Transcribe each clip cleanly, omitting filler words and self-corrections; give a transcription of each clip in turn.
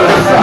Oh,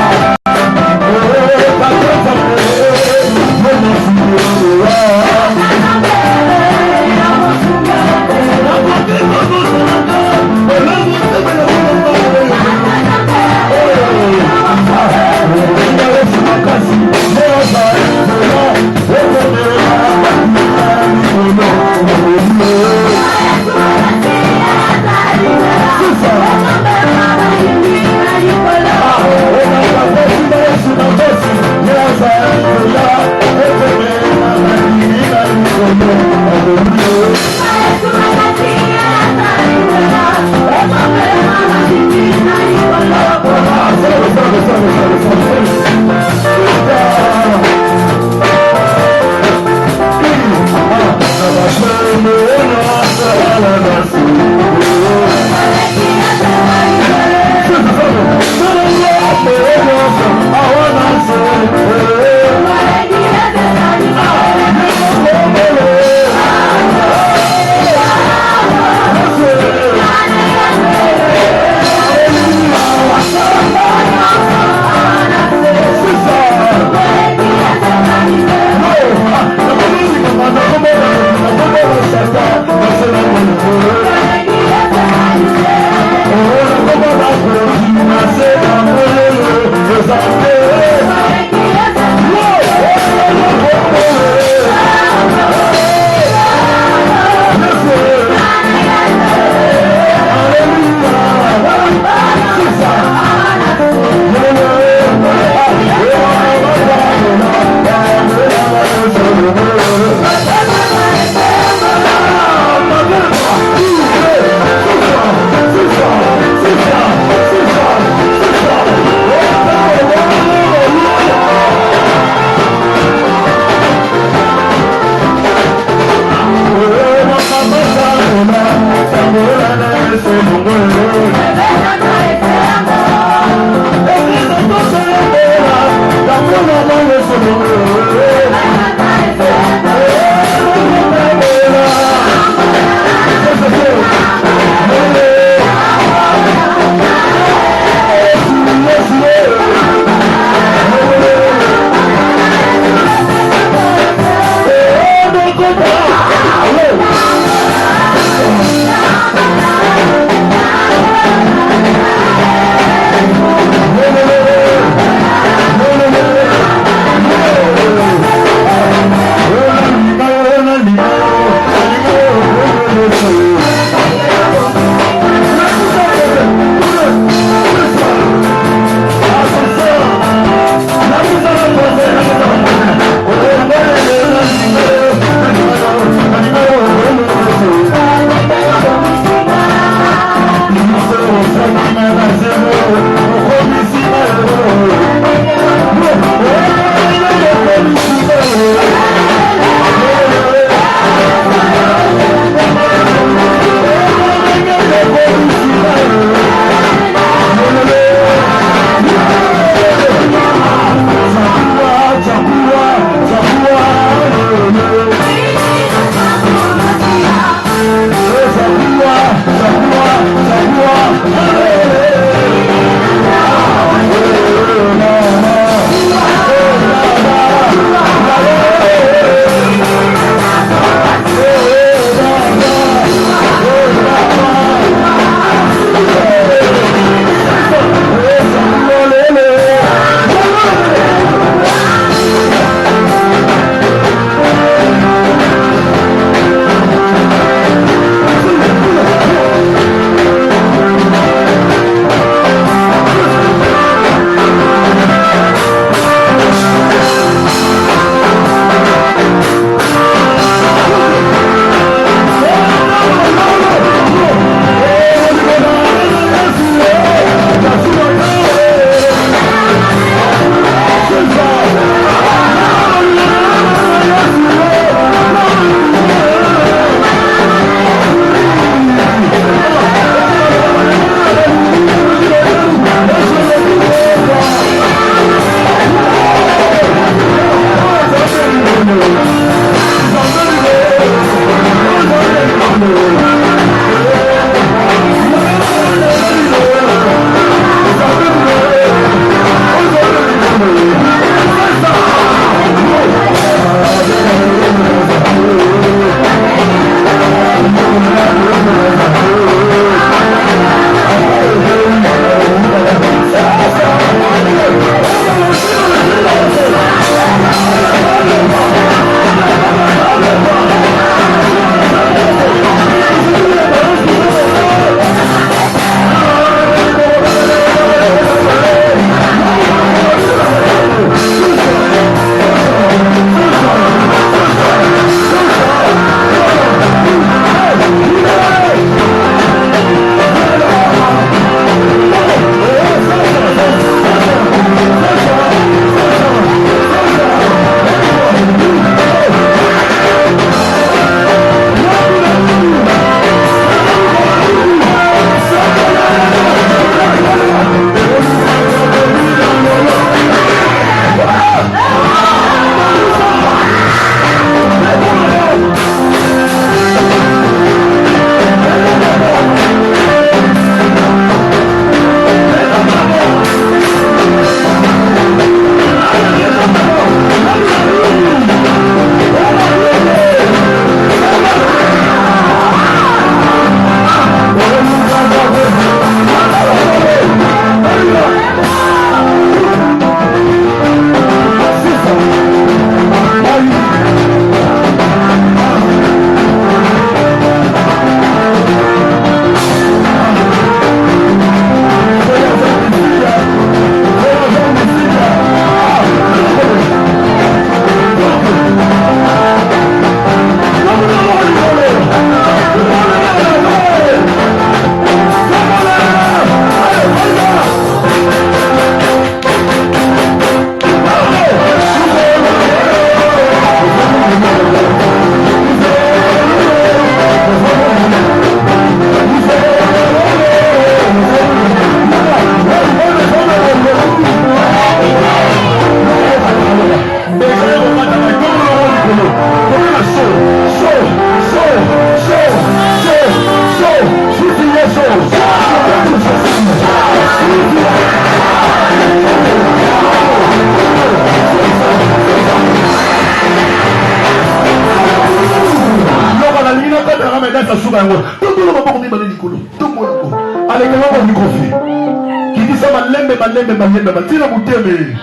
malembe malembe matina muteme.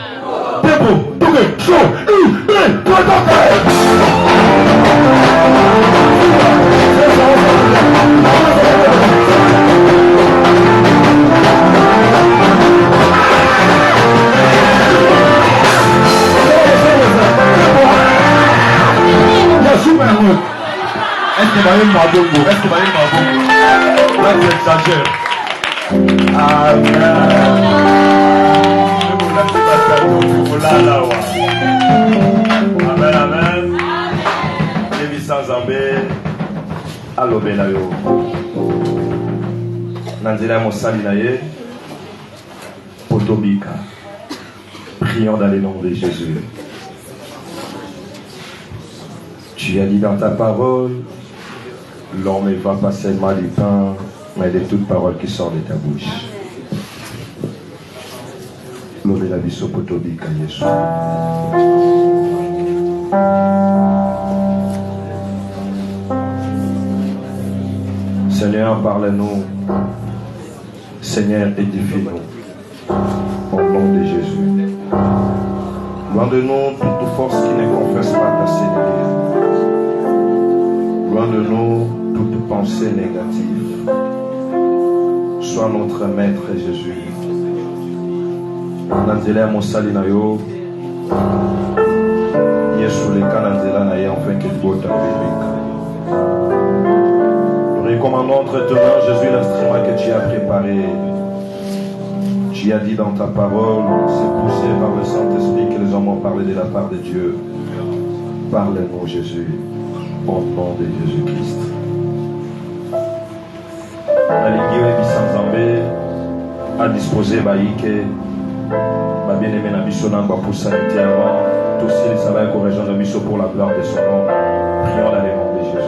Tempo, toke, show, 1, 2, 3, est-ce que va y avoir bongo? Est-ce que va y avoir bongo? Là, tu exagères. Amen, amen. Lévi sans Zambé. Allo Benayo. Nanzela Mosali Naye. Potobika. Prions dans le nom de Jésus. Tu as dit dans ta parole, l'homme ne va pas seulement du pain, mais de toute parole qui sort de ta bouche. L'homme la vie sur Potobika, Yeshua. Seigneur, parle-nous. Seigneur, édifie-nous. Au nom de Jésus. Loin de nous toute force qui ne confesse pas ta Seigneur. Loin de nous toute pensée négative. Sois notre maître Jésus. Nanzela Mosali Nayo. Yesu leka Nanzela Naye enfin que Bota Bébeka. Nous recommandons entre tes mains, Jésus, l'instrument que tu as préparé. Tu as dit dans ta parole, c'est poussé par le Saint-Esprit que les hommes ont parlé de la part de Dieu. Parle-nous, Jésus, au nom de Jésus-Christ. Aligé Bissanzambé a disposé Baïke, bien-aimé Nabissona, pour s'arrêter avant. Tous les salariés corrigeants de Bisso pour la gloire de son nom. Prions dans le nom de Jésus.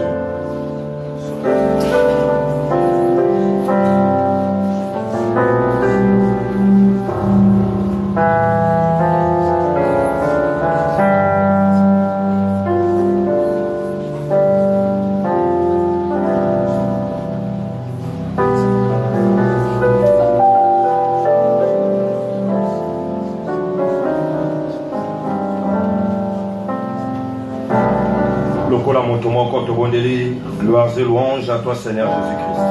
Gloire et louange à toi, Seigneur Jésus-Christ.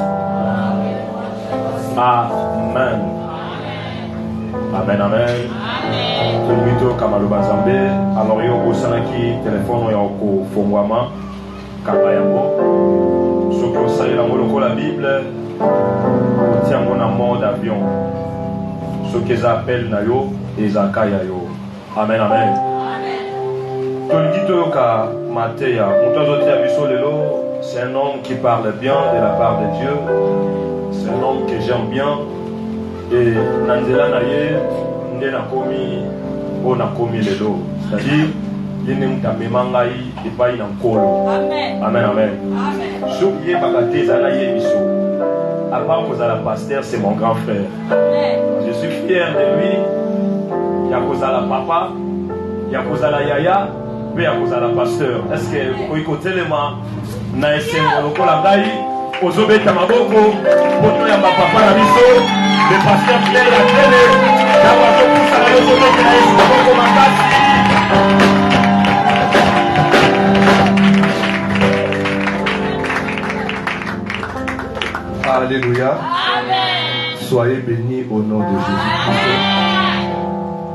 Amen. Amen, amen. Tumito Kamaloba Zambé. Alors, il y a un téléphone au Fongwama. Kabayambo. Ce que vous savez, la Bible, on tient mon amour d'avion. Ce qu'ils appellent Nayo et Zakayayo. Amen, amen. Tolgito Yoka Mateya. C'est un homme qui parle bien de la part de Dieu. C'est un homme que j'aime bien. Et Nanzela Naye, Ndenakomi, Onakomi Lelo. C'est-à-dire, il n'est pas Memangaï et pas Inankolo. Amen. Amen, amen. Ce qui est Bagaté, Zanaye Miso. À part que la pasteur, c'est mon grand frère. Amen. Je suis fier de lui. Yakozala papa, Yakozala yaya, mais Yakozala pasteur. Est-ce que vous écoutez les mains? Na esengo lokola ngai ozobeta maboko poto ya papa na biso le pasteur Pierre ya tele na wazokusa na ozobeta na Yesu maboko makasi. Alléluia. Amen. Soyez bénis au nom de Jésus.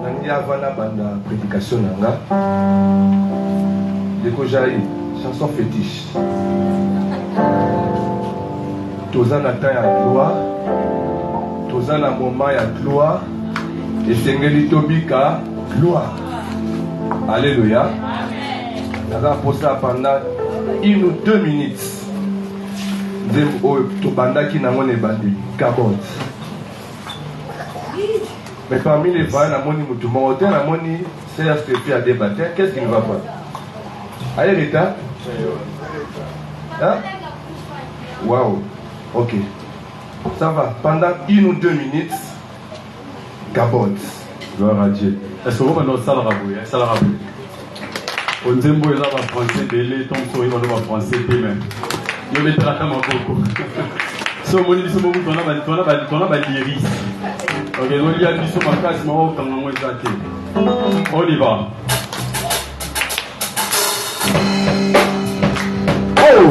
Nangi avana banda prédication nanga. Deko jai chanson fétiche. Tozan na temps ya gloire, tozan na moment ya gloire, et sengeli tobika gloire. Alléluia. Naza pour ça pendant 1 ou 2 minutes. Tobandaki nango ne bandi kabot. Mais parmi les vents, namoni mutumo, namoni c'est la strépie à débattre. Qu'est-ce qui ne va pas? Allez, l'état. Hein? Waouh. Ok. Ça va. Pendant 1 ou 2 minutes, gabote. Gloire à Dieu. Est-ce que vous avez un salaraboué? Salaraboué. On dit que vous avez un français belé, ton sourire, vous avez un français même. Vous mettez la cam en coco. Si vous avez un l'iris. Ok, donc il y a du son à casse, mais on va s'attaquer. On y va. Oh!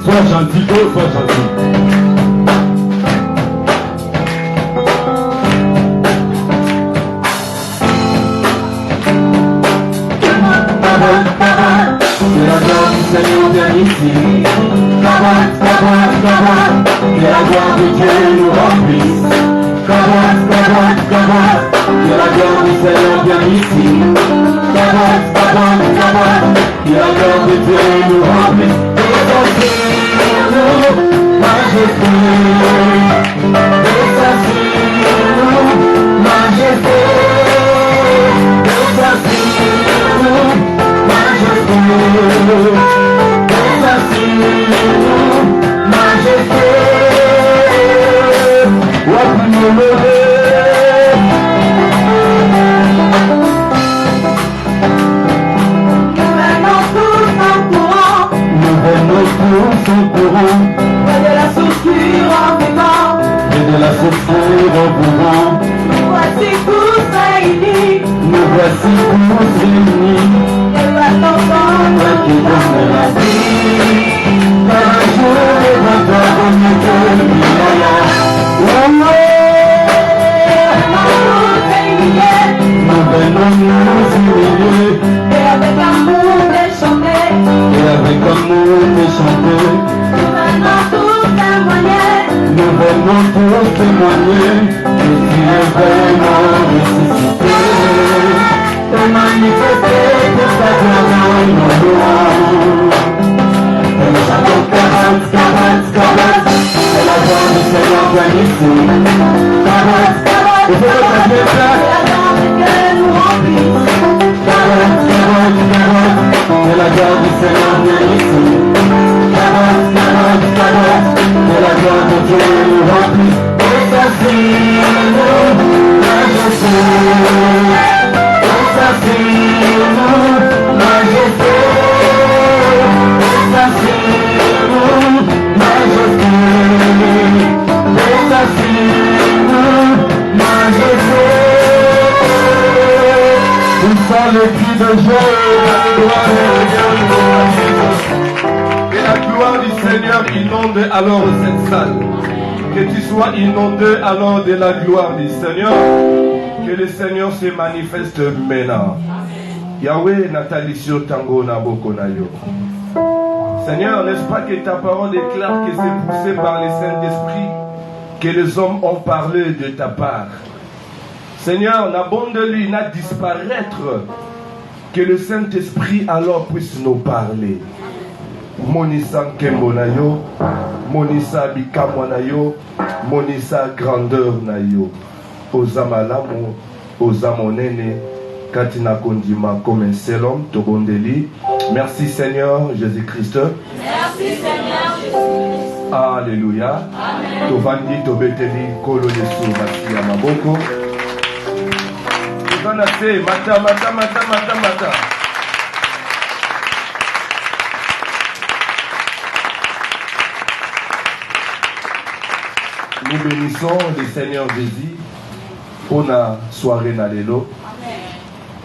Sois gentil, oh, sois gentil. Que la gloire du Seigneur vienne ici. Kabbat, kabbat, kabbat. Que la gloire de Dieu nous remplisse. Kabbat, kabbat, kabbat. Que la gloire du Seigneur vienne ici. Kabbat, kabbat, kabbat. Que la gloire de Dieu nous remplisse. Exaucez-nous, majesté. Exaucez-nous, majesté. Exaucez-nous, majesté. Majesté, nous venons tous en courant, près de la source en vivant, et de la source en courant. nous voici tous réunis, Nous voici tous réunis, et va t'entendre qui donne la vie. Un jour devant toi, on ne peut nous venons nous humilier, et avec amour de chanter, et avec amour de chanter. nous venons tous témoigner, Nous venons tous témoigner que tu es vraiment ressuscité et manifester toute ta gloire en nos louanges. Et nous chantons Kabbat, Kabbat, Kabbat, et la gloire du Seigneur vient ici. Kabbat, Kabbat, et c'est votre Dieu que la gloire de Dieu nous remplisse. Kabbat, Kabbat, Kabbat, et la gloire du Seigneur vient ici. Kabbat, Kabbat, Kabbat, et la gloire de Dieu nous remplisse. Exaucez-nous, majesté. Exaucez-nous, majesté. Exaucez-nous, majesté. Exaucez-nous, majesté. Nous sommes les cris de joie, Que la gloire du Seigneur inonde alors cette salle. Que tu sois inondé alors de la gloire du Seigneur. Que le Seigneur se manifeste maintenant. Yahweh Natalisio Tango Naboko Nayo. Seigneur, n'est-ce pas que ta parole déclare que c'est poussé par le Saint-Esprit que les hommes ont parlé de ta part. Seigneur, la bonne de lui n'a disparaître. Que le Saint-Esprit alors puisse nous parler. Monisa Kembo Nayo, Monisa Bikamwa Nayo, Monisa grandeur Nayo. Oza malamu, oza monene, katina kondima comme un seul homme, tobondeli. Merci Seigneur Jésus-Christ. Merci Seigneur Jésus-Christ. Alléluia. Amen. Tovandi tobeteli kolo yesu masi ya maboko. Tovana se mata mata mata mata mata. Nous bénissons le Seigneur Jésus pour la soirée Nalélo.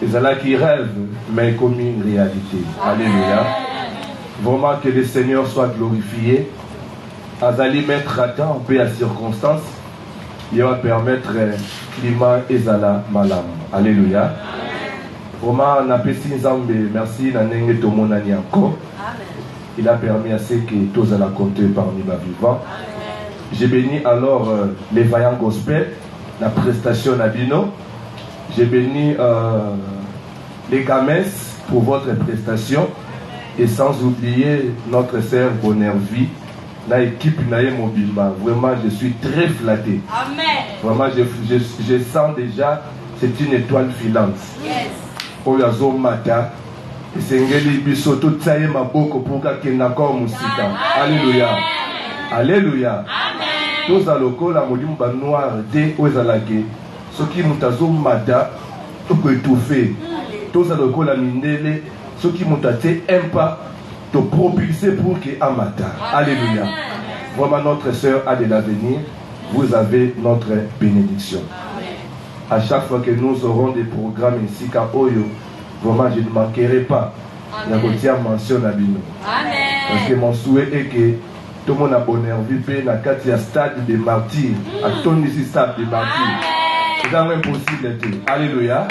Et c'est là qui rêve, mais comme une réalité. Alléluia. Vraiment que le Seigneur soit glorifié. Azali mettre à temps, en paix à circonstance. Il va permettre climat et zala malam. Alléluia. Vraiment, on a pété Nzambe. Merci, Nanenge Tomonani encore. Il a permis à ce que tous allons compter parmi ma vivant. J'ai béni alors les vaillants gospel, la prestation Nabino. J'ai béni les gamins pour votre prestation. Et sans oublier notre sœur Bonervie, la équipe Naye Mobimba. Vraiment, je suis très flatté. Amen. Vraiment, je sens déjà, c'est une étoile filante. Yes. Oyazo Mata. Et c'est Ngeli Bisoto Tsaye Maboko pour Kakenako Musika. Alléluia. Alléluia. Tous à l'oko la molimba noir de Ozalake. Ce qui mutazo Mata, tout que tout fait. Tous à l'oko la mindele. Ce qui mutate un pas, te propulser pour que Amata. Alléluia. Vraiment, notre sœur a de l'avenir. vous avez notre bénédiction. À chaque fois que nous aurons des programmes ici qu'à Oyo, vraiment je ne manquerai pas. Il y a une mention à Bino. Parce que mon souhait est que tout le monde a bonheur vu na kati ya stade des martyrs, à ton ici stade des martyrs. C'est impossible. Alléluia.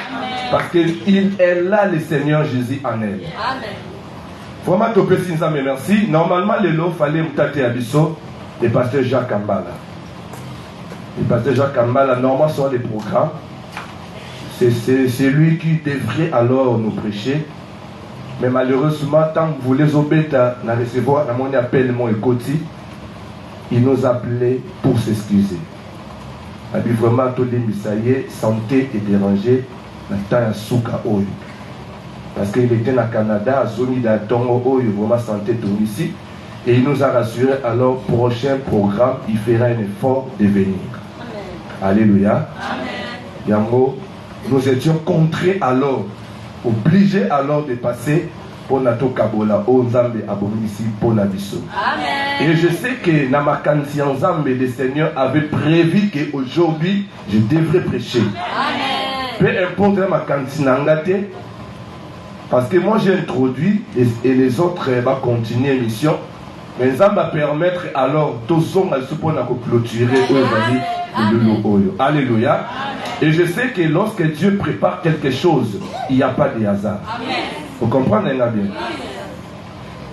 Parce qu'il est là le Seigneur Jésus en elle. Vraiment, tu peux me merci. Normalement, le lot fallait me tâter à Bisso, le pasteur Jacques Kambala. Le pasteur Jacques Kambala, normalement, sur les programmes, c'est lui qui devrait alors nous prêcher. Mais malheureusement, tant que vous les obéissez à recevoir, à mon appel, mon écouti, il nous appelait pour s'excuser. Et vraiment, tout le monde, santé et dérangé, maintenant, souka oyo. Parce qu'il était au Canada, à zone d'Atongo oyo, vraiment santé tout ici. Et il nous a rassuré, alors, prochain programme, il fera un effort de venir. Amen. Alléluia. Amen. Yango, nous étions contraints alors, obligés alors de passer pour Nato Kabola, au Nzambe Abomisi, pour Nabiso. Et je sais que Namakansi Nzambe, le Seigneur avait prévu qu'aujourd'hui, je devrais prêcher. Amen. Peu importe Namakansi Nangate, parce que moi j'ai introduit et les autres vont continuer l'émission. Mais ça va permettre alors tous sont à clôturer Alléluia. Amen. Et je sais que lorsque Dieu prépare quelque chose, il n'y a pas de hasard. Amen. Vous comprenez bien?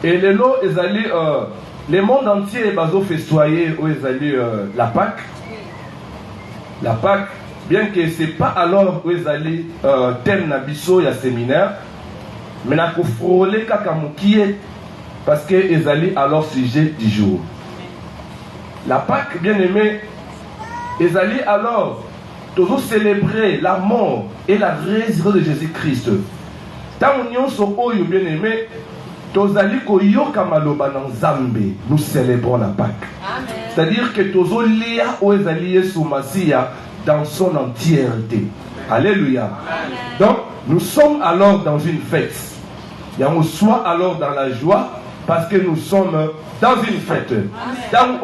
Et les lots, le monde entier va festoyer où ils allaient la Pâque. La Pâque, bien que ce n'est pas alors où ils allaient thème nabiso et séminaire, mais il faut frôler kakamoukié parce qu'ils allaient alors sujet du jour. La Pâque, bien aimé, ils allaient alors toujours célébrer la mort et la résurrection de Jésus-Christ. Tant nous sommes bien aimé, nous célébrons la Pâque. C'est-à-dire que tous les liés sous Massia dans son entièreté. Alléluia. Amen. Donc, nous sommes alors dans une fête. Et on soit alors dans la joie parce que nous sommes dans une fête. Tant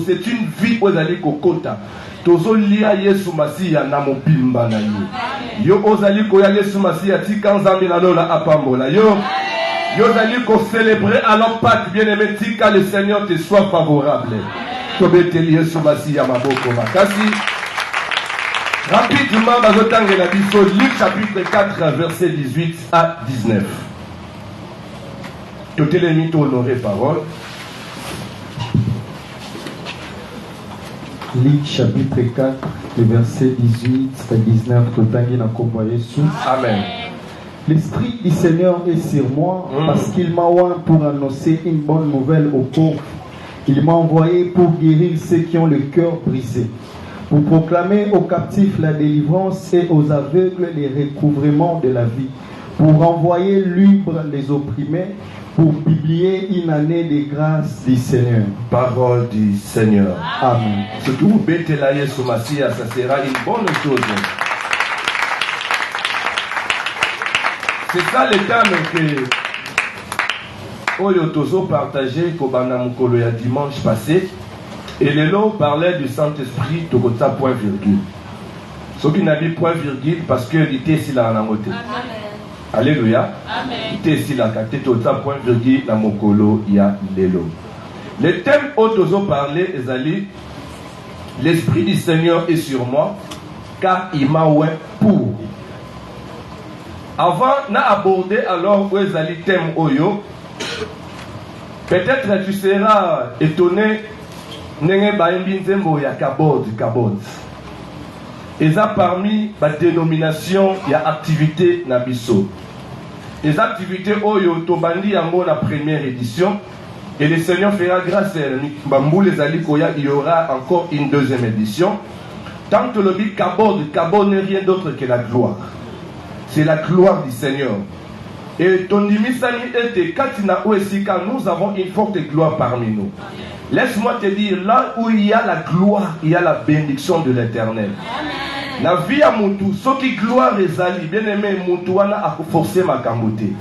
c'est une vie aux alliés kokota. Tozo lia Yesu Masia na mopimba na yo. Yo ozali ko ya Yesu Masia tika nzambe na lola apambola. Yo ozali ko célébrer alors Pâques bien-aimé tika le Seigneur te soit favorable. Tobeteli Yesu Masia maboko makasi. Rapidement bazotange na biso Luc chapitre 4 verset 18 à 19. Totelemi to honorer parole. Luc chapitre 4, verset 18 à 19, Amen. L'Esprit du Seigneur est sur moi parce qu'il m'a oint pour annoncer une bonne nouvelle aux pauvres. Il m'a envoyé pour guérir ceux qui ont le cœur brisé, pour proclamer aux captifs la délivrance et aux aveugles les recouvrements de la vie, pour envoyer libres les opprimés, pour publier une année de grâce du Seigneur. Parole du Seigneur. Amen. Surtout, Bethela Yesu Masia, ça sera une bonne chose. C'est ça le thème que Oyotozo partageait Kobana Mukolo ya dimanche passé. Et les lots parlaient du Saint-Esprit Togota point virgule. Ce qui n'a dit point virgule parce qu'il était ici là en Angote. Alléluia. Amen. Il était ici là quand Togota point virgule la Mukolo ya lelo. Le thème Otozo parlait, l'Esprit du Seigneur est sur moi car il m'a oint pour. Avant, on a abordé alors où est le thème Oyo. Peut-être tu seras étonné. Nenge baimbi nzembo ya kabod. Et ça parmi la dénomination, il y a activité nabiso. Les activités Oyo Tobandi yango la première édition. Et le Seigneur fera grâce à Bambou les Alikoya, il y aura encore une deuxième édition. Tant que le dit kabod n'est rien d'autre que la gloire. C'est la gloire du Seigneur. Et ton dimisani était Katina Ouessika, nous avons une forte gloire parmi nous. Laisse-moi te dire, là où il y a la gloire, il y a la bénédiction de l'Éternel. La vie à Moutou, ce qui gloire est ali, bien aimé Moutouana a forcé ma camoté.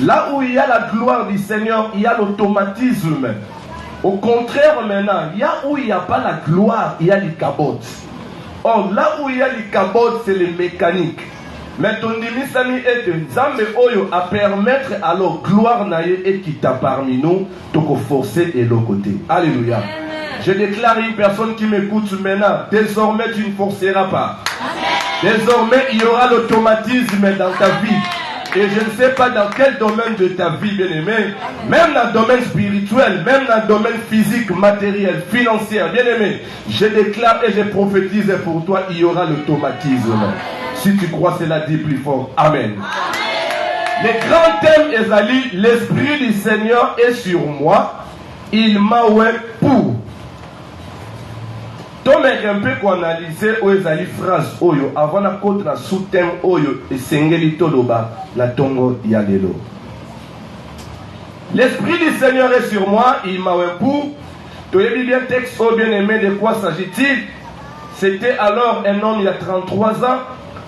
Là où il y a la gloire du Seigneur, il y a l'automatisme. Au contraire maintenant, il y a où il n'y a pas la gloire, il y a les cabotes. Or, là où il y a les cabotes, c'est les mécaniques. Mais ton dimisami est de Nzambe Oyo à permettre alors gloire naïe et qui t'a parmi nous, toko forcer et l'autre côté. Alléluia. Je déclare une personne qui m'écoute maintenant, désormais tu ne forceras pas. Désormais il y aura l'automatisme dans ta vie. Et je ne sais pas dans quel domaine de ta vie, bien-aimé, même dans le domaine spirituel, même dans le domaine physique, matériel, financier, bien-aimé, je déclare et je prophétise pour toi, il y aura l'automatisme. Si tu crois cela, dis plus fort. Amen. Le grand thème est l'Esprit du Seigneur est sur moi, il m'a oué pour. Tomek un peu qu'on analyse Oezali phrase Oyo avant la côte la sous-thème Oyo et Sengeli Toloba la Tongo Yadelo. L'Esprit du Seigneur est sur moi, il m'a oué pour. Tu as bien texte oh bien-aimé, de quoi s'agit-il? C'était alors un homme il y a 33 ans.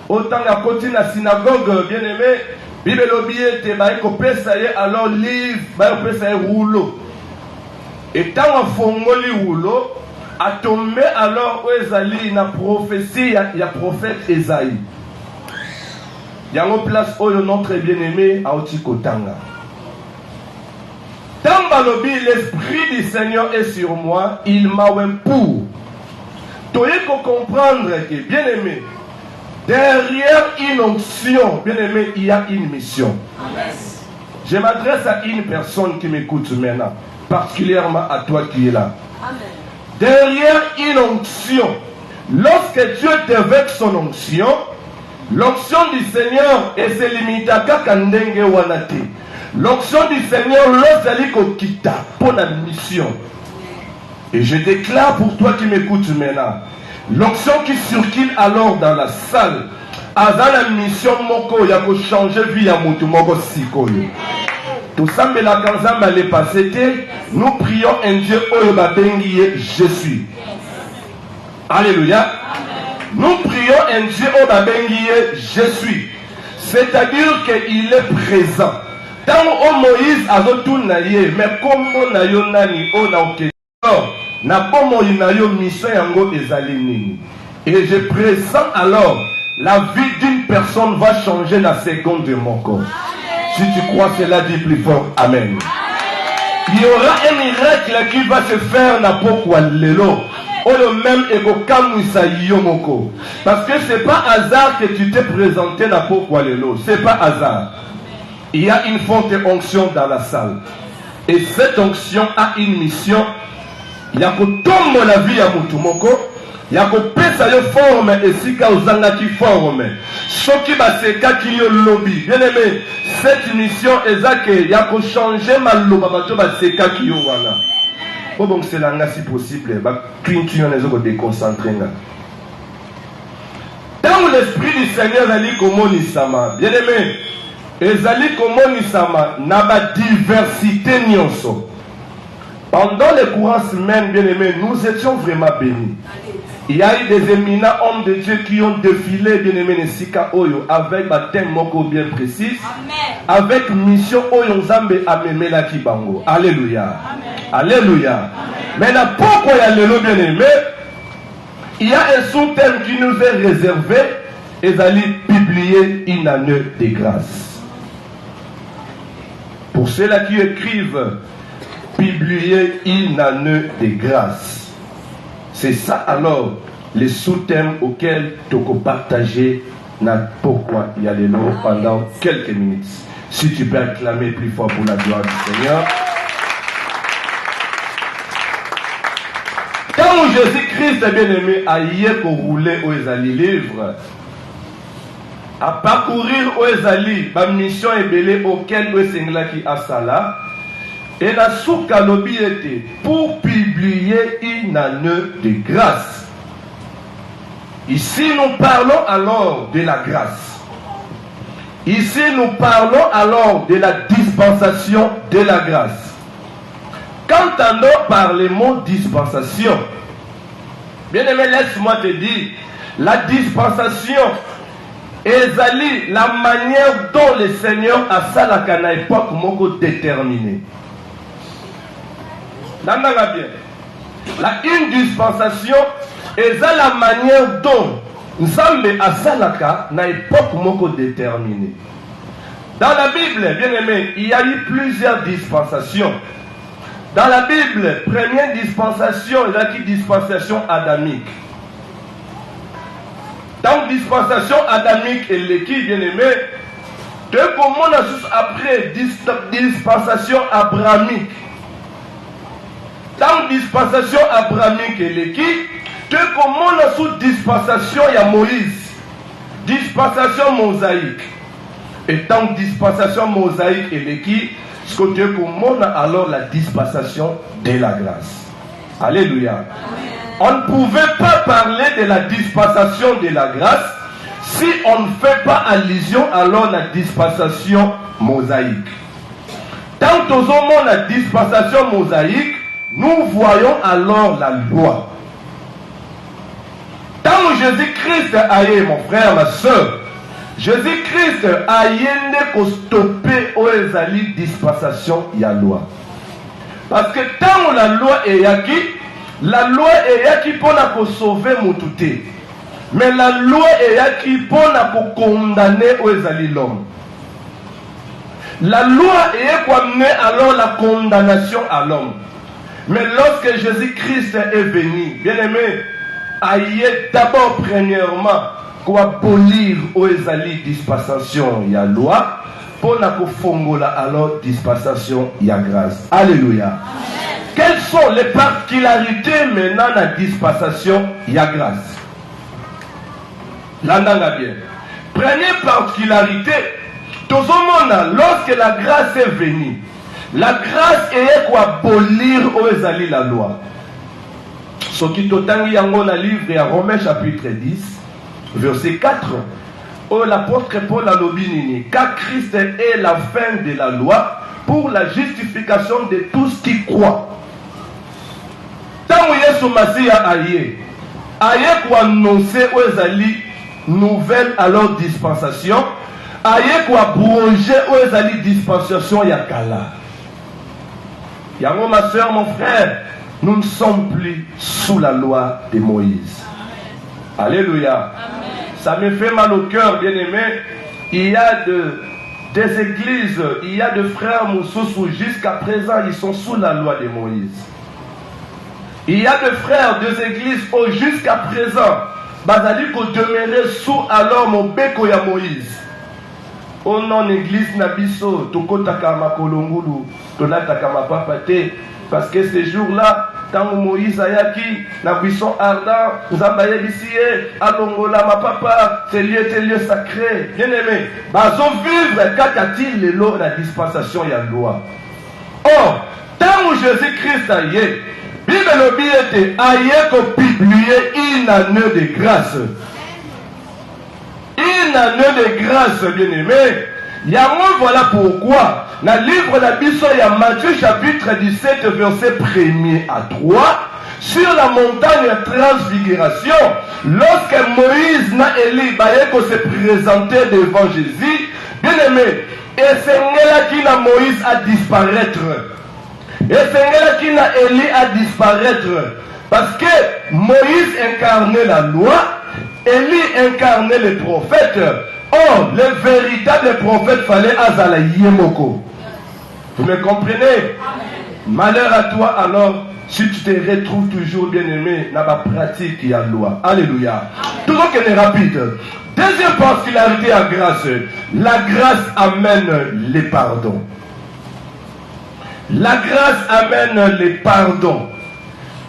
Autant la côté la synagogue, bien aimé, Bible l'objet te va y alors livre, va y rouleau. Et tant en fongoli rouleau, a tombé alors où Ezali na prophétie, il y a prophète Esaïe. Il y a une place où notre bien-aimé a Otikotanga. Tant balobi, l'Esprit du Seigneur est sur moi, il m'a oué pour. Tu dois comprendre que, bien-aimé, derrière une onction, bien aimé, il y a une mission. Amen. Je m'adresse à une personne qui m'écoute maintenant, particulièrement à toi qui es là. Amen. Derrière une onction, lorsque Dieu déverse son onction, l'onction du Seigneur et se limite à Kakandenge Wanate. L'onction du Seigneur, lorsqu'elle kita pour la mission. Et je déclare pour toi qui m'écoutes maintenant, l'onction qui circule alors dans la salle, a la mission moko ya ko changer vie ya mutu moko sikoyo. Tout ça mais la kanzamba le passé, nous prions un Dieu oyo babengi je suis. Alléluia. Nous prions un Dieu oyo babengi je suis. C'est-à-dire qu'il est présent. Tant Moïse a zotunaye, mais comme na yo nani o na oke. Na pomo inayo mission yango ezali nini. Et je pressens alors la vie d'une personne va changer la seconde de mon corps. Si tu crois cela, dis plus fort Amen. Il y aura un miracle qui va se faire na pokwa lelo. O le même ego kamwisa yomoko. Parce que c'est pas hasard que tu t'es présenté na pokwa lelo. C'est pas hasard. Il y a une forte onction dans la salle. Et cette onction a une mission. Il y a que tombe la vie à Mutumoko. Il y a que pesa yo forme et si ka uzanga qui forme. Soki baseka qui yo lobby. Bien aimé, cette mission est ça que il y a que changer maloba bato baseka qui yo wana. Bon c'est là si possible, ba clinture les autres déconcentrer nga. Dans l'esprit du Seigneur ali komoni sama. Bien aimé, ezali komoni sama na ba diversité nyonso. Pendant les courants semaines, bien aimés, nous étions vraiment bénis. Il y a eu des éminents hommes de Dieu qui ont défilé, bien aimés, Nesika Oyo, avec un thème moko bien précis, avec mission Oyo Nzambe Amemela Kibango. Alléluia. Amen. Alléluia. Maintenant, pourquoi il y a le bien aimé? Il y a un sous-thème qui nous est réservé, et d'aller publier une année de grâce. Pour ceux-là qui écrivent, publier une année de grâce. C'est ça alors les sous-thèmes auxquels tu peux partager pourquoi il y a les lots pendant quelques minutes. Si tu peux acclamer plus fort pour la gloire du Seigneur. Quand Jésus-Christ est bien aimé à y rouler aux Ezali livre, à parcourir aux Ezali, ma mission est belée auquel nous qui a ça là. Et la souka lobby était pour publier une année de grâce. Ici, nous parlons alors de la grâce. Ici, nous parlons alors de la dispensation de la grâce. Quand on par le mot dispensation, bien aimé, laisse-moi te dire, la dispensation ezali la manière dont le Seigneur a salaka na époque moko déterminée. Nandanga bien. Une dispensation est la manière dont Nzambe a salaka na époque moko déterminée. Dans la Bible, bien aimé, il y a eu plusieurs dispensations. Dans la Bible, première dispensation, il y a une dispensation adamique. Dans la dispensation adamique, et l'équipe bien aimé, de comment on a juste après dispensation abrahamique. Dans la dispensation abrahamique et l'équipe, de comment on a sous dispensation il y a Moïse. Dispensation mosaïque. Et dans la dispensation mosaïque et l'équipe, ce que Dieu commande alors la dispensation de la grâce. Alléluia. Amen. On ne pouvait pas parler de la dispensation de la grâce si on ne fait pas allusion alors à la dispensation mosaïque. Tant au moment la dispensation mosaïque, nous voyons alors la loi. Tant Jésus-Christ a eu, mon frère, ma soeur, Jésus-Christ a yende ko stopper aux ezali dispensation ya loi. Parce que tant la loi est yaki pour na ko sauver mututé. Mais la loi est yaki pour na ko condamner aux ezali l'homme. La loi est quoi amener alors la condamnation à l'homme. Mais lorsque Jésus-Christ est venu, bien aimé, a yé d'abord premièrement pour abolir aux dispensation ya loi pour na fongola alors dispensation ya grâce. Alléluia. Amen. Quelles sont les particularités maintenant de la dispensation ya grâce? L'andanga bien. Première particularité, tout le monde, lorsque la grâce est venue, la grâce est quoi abolir aux la loi. Ce qui totangi yango na livre à Romains chapitre 10. Verset 4, où l'apôtre Paul a l'obinini, car Christ est la fin de la loi pour la justification de tous qui croient. Tant Yesu Massia aïe quoi annoncer aux ali nouvelle alors dispensation, aïe quoi bronger aux ali dispensation yakala. Yango ma soeur, mon frère, nous ne sommes plus sous la loi de Moïse. Alléluia. Amen. Ça me fait mal au cœur, bien aimé. Il y a des églises, il y a des frères Moussoussou, jusqu'à présent, ils sont sous la loi de Moïse. Il y a des frères des églises, jusqu'à présent, bazali ko demeurer sous alors mon beko ya Moïse. Au non église nabiso, toko takama kolongulu, tola takama papate, parce que ces jours-là, quand Moïse ayaki, na buisson ardent, nous avons ici, alongola ma papa, c'est lieu sacré. Bien aimé, bazo vivre, quand a-t-il les lois, la dispensation et la loi. Or, tant où Jésus-Christ a yé, Bible l'obéité a yé qu'on publier une année de grâce. Une année de grâce, bien aimé. Voilà pourquoi, dans le livre de la Bible, il y a Matthieu chapitre 17, verset 1er à 3, sur la montagne de transfiguration, lorsque Moïse n'a Élie se présentait devant Jésus, bien aimé, et c'est là qui n'a Moïse à disparaître. Et c'est là qui n'a Élie à disparaître. Parce que Moïse incarnait la loi, Élie incarnait les prophètes. Oh, le véritable prophète fallait Azala Yemoko. Vous me comprenez? Amen. Malheur à toi alors si tu te retrouves toujours bien aimé dans la pratique et la loi. Alléluia. Toujours qu'elle est rapide. Deuxième particularité à grâce. La grâce amène les pardons. La grâce amène les pardons.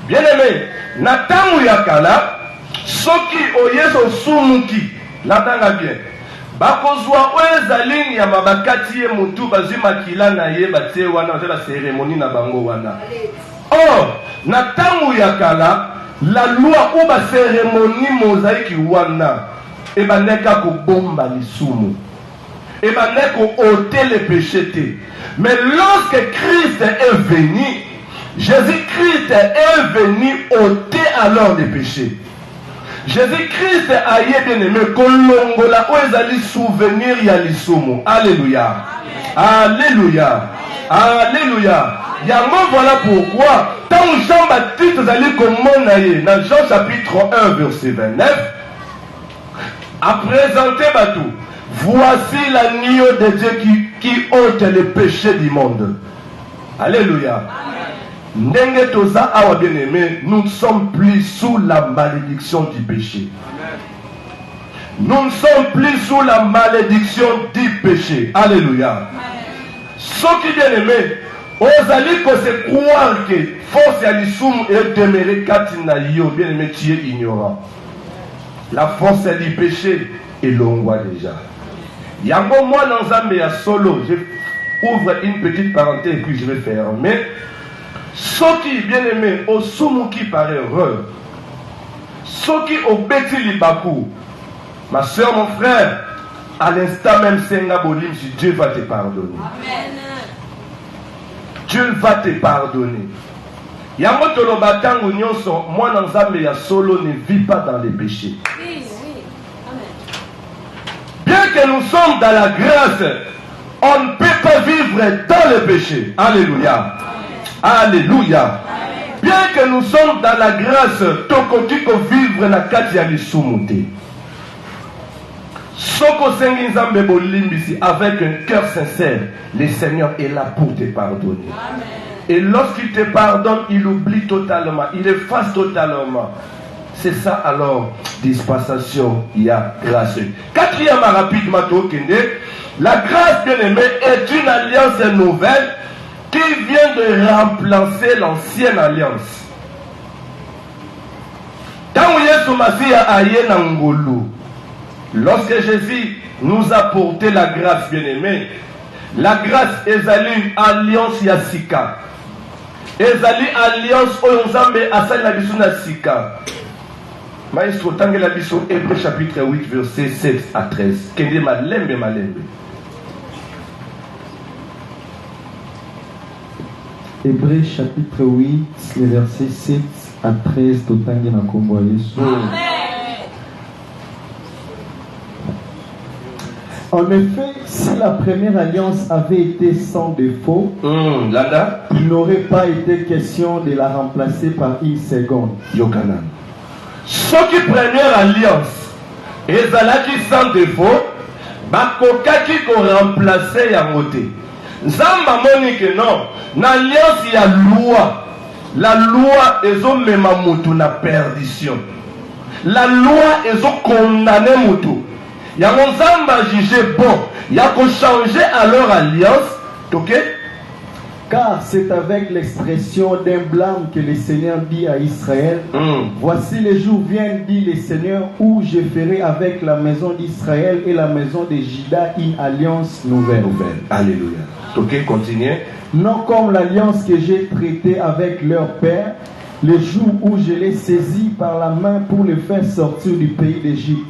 Bien aimé, Nathan ou Yakala, Soki Oyeso Sumuki, Natanga bien. Bakozwa oezali ya mabakati ye mutu bazima kila na ye batie wana la cérémonie na bango wana. Or, na tangu ya kala, la loi ou ba cérémonie mosaïque wana e baneka ko bomba lisumu. Et baneka ôter les péchés. Mais lorsque Christ est venu, Jésus-Christ est venu ôter alors les péchés. Jésus-Christ a été bien-aimé, kolongola oezali souvenir ya lisumu. Alléluia. Alléluia. Alléluia. Yango voilà pourquoi, tant Jean-Baptiste allait commander dans Jean chapitre 1, verset 29, a présenté Batou. Voici l'agneau de Dieu qui ôte les péchés du monde. Alléluia. Ndenge toza awa bien-aimé, nous ne sommes plus sous la malédiction du péché. Nous ne sommes plus sous la malédiction du péché. Alléluia. Ce qui bien-aimé, osali ko se croire que force ya lisumu est demeurée katina yo, bien-aimé, tu es ignorant. La force du péché est longue déjà. Yango moi dans un meilleur solo, je ouvre une petite parenthèse et puis je vais fermer. Ce qui bien aimé, au soumou qui par erreur, ce qui au bêti libakou, ma soeur, mon frère, à l'instant même, Senga Bolim, si Dieu va te pardonner. Amen. Dieu va te pardonner. Yango tolobatango nyonso, moi dans un meilleur solo ne vit pas dans les péchés. Oui, oui. Amen. Bien que nous sommes dans la grâce, on ne peut pas vivre dans le péché. Alléluia. Alléluia. Bien que nous sommes dans la grâce, tokotiko vivre na kati ya lisumuté. Soko sengi nzambe bolimbisi avec un cœur sincère, le Seigneur est là pour te pardonner. Amen. Et lorsqu'il te pardonne, il oublie totalement, il efface totalement. C'est ça alors, dispensation, il y a grâce. Quatrième rapidement, la grâce bien-aimée est une alliance nouvelle qui vient de remplacer l'ancienne alliance. Lorsque Jésus nous a porté la grâce bien-aimée, la grâce est une alliance yasika. Ezali alliance oyonzambe asali na biso na sika. Maestro tangela biso Hébreux chapitre 8 verset 7 à 13. Kende malembe malembe. Hébreux chapitre 8, les versets 7 à 13, Totangi na kombo Yesu. En effet, si la première alliance avait été sans défaut, il n'aurait pas été question de la remplacer par une seconde. Yokanan. Ce qui première alliance, ezalaki sans défaut, bakokaki ko remplacer yangote. Nzamba moni que non, na alliance ya loi, la loi ezomema mutu na perdition. La loi ezokondamner mutu. Yango Nzamba jugé bon, yako changer à leur alliance, ok? Car c'est avec l'expression d'un blâme que le Seigneur dit à Israël, voici les jours viennent, dit le Seigneur, où je ferai avec la maison d'Israël et la maison de Juda une alliance nouvelle. Alléluia. Ok, continuez. Non comme l'alliance que j'ai traitée avec leur père, le jour où je l'ai saisi par la main pour les faire sortir du pays d'Égypte.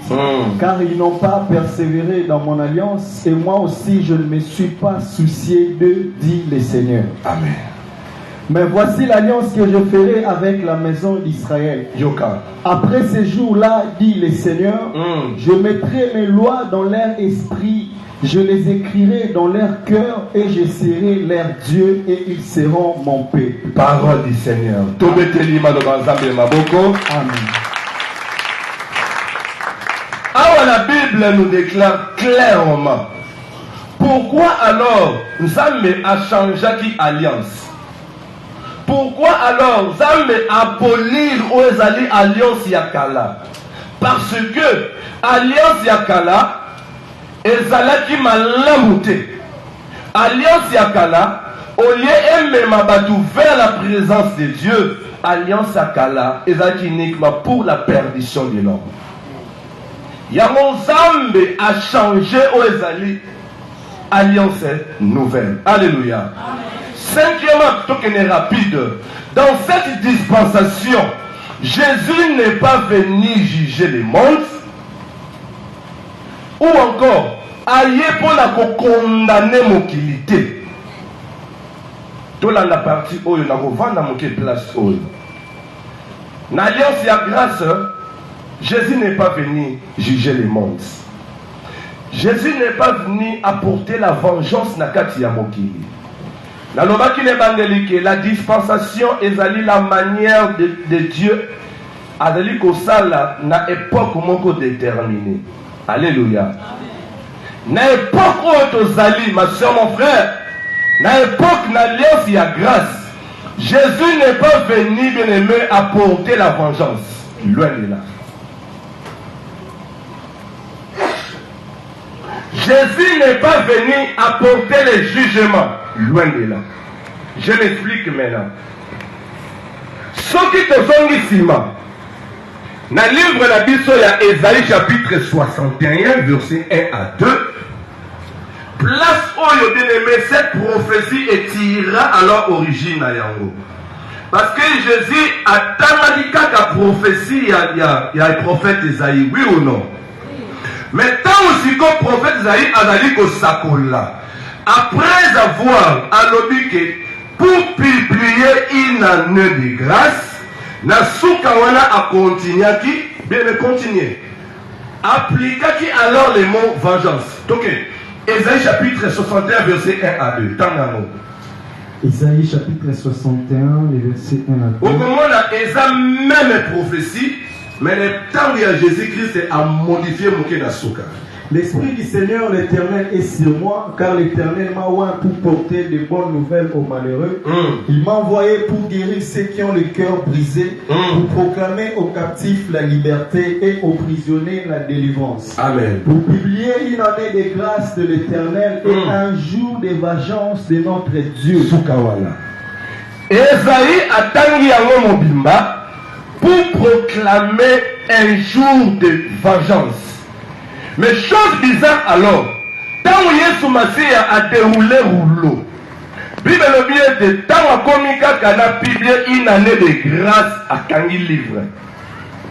Car ils n'ont pas persévéré dans mon alliance, et moi aussi je ne me suis pas soucié d'eux, dit le Seigneur. Amen. Mais voici l'alliance que je ferai avec la maison d'Israël. Yoka. Après ces jours-là, dit le Seigneur, je mettrai mes lois dans leur esprit, je les écrirai dans leur cœur et je serai leur Dieu et ils seront mon peuple. Parole du Seigneur. Amen. Alors la Bible nous déclare clairement pourquoi alors Nzambe a changé d'alliance. Pourquoi alors Nzambe a abolir Oezali alliance yakala? Parce que alliance yakala ezalaki malamu te. Alliance yakala au lieu même batu vers la présence de Dieu, alliance yakala ezalaki uniquement pour la perdition de l'homme. Yango Nzambe a changé au ezali alliance nouvelle. Alléluia. Cinquièmement, plutôt qu'elle est rapide, dans cette dispensation, Jésus n'est pas venu juger le monde, ou encore, aïe pour la condamner mon qualité. Tout la partie où il a revenu dans mon place. L'alliance y a grâce, Jésus n'est pas venu juger les mondes. Jésus n'est pas venu apporter la vengeance na kati ya mokili. Nalobaki le bandelike, la dispensation ezali la manière de Dieu azali kosala na époque moko déterminée. Alléluia. Na époque oyo tozali, ma soeur, mon frère, na époque na l'alliance ya grâce, Jésus n'est pas venu, bien aimé, apporter la vengeance. Loin de là. Jésus n'est pas venu apporter le jugement. Loin de là. Je m'explique maintenant. Ce qui te zongi sima, dans le livre de la Bible, il y a Ésaïe chapitre 61, verset 1 à 2. Place où il y a cette prophétie étira à leur origine à Yango. Parce que Jésus a tellement la prophétie, il y a le prophète Ésaïe, oui ou non? Mais tant aussi que le prophète Ésaïe a dit que ça colle là. Après avoir allobiqué pour publier une année de grâce, na soukawana a continué qui bien continuer. Appliqua qui alors les mots vengeance. Donc, Ésaïe chapitre 61, verset 1 à 2. Tangano. Isaïe chapitre 61, les versets 1 à 2. Au moment là, Ésaïe même prophétie, mais le temps où il y a Jésus-Christ a modifié mon Kenasuka. L'Esprit du Seigneur l'Éternel est sur moi, car l'Éternel m'a oint pour porter de bonnes nouvelles aux malheureux. Il m'a envoyé pour guérir ceux qui ont le cœur brisé, pour proclamer aux captifs la liberté et aux prisonniers la délivrance. Amen. Pour publier une année de grâce de l'Éternel et un jour de vengeance de notre Dieu. Soukawana. Esaïe a tangi yango mobimba pour proclamer un jour de vengeance. Mais chose bizarre alors, tant que Yesu Masih a déroulé rouleau, Bible le bien de tant que Komika kana publié une année de grâce à Kangi livre.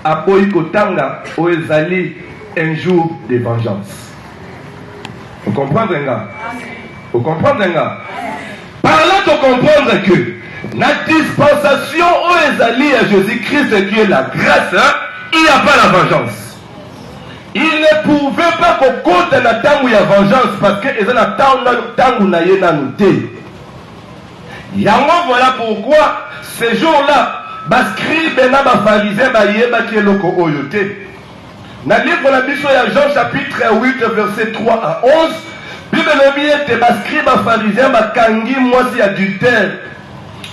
A Boyko Tanga Oezali un jour de vengeance. Vous comprenez, gars? Vous comprenez, gars? Par là, tu comprends que la dispensation Oezali à Jésus-Christ qui est la grâce, il n'y a pas la vengeance. Il ne pouvait pas qu'on compte la tangu ya vengeance parce que ils ont la tangu na yena nouté. Yango voilà pourquoi ces jours-là, bascribe na ba pharisien ba yeba ki eloko oyote. Na livre la Bible ya Jean chapitre 8 verset 3 à 11, Bible le bien te bascribe ba pharisien ba kangi mwasi adultère.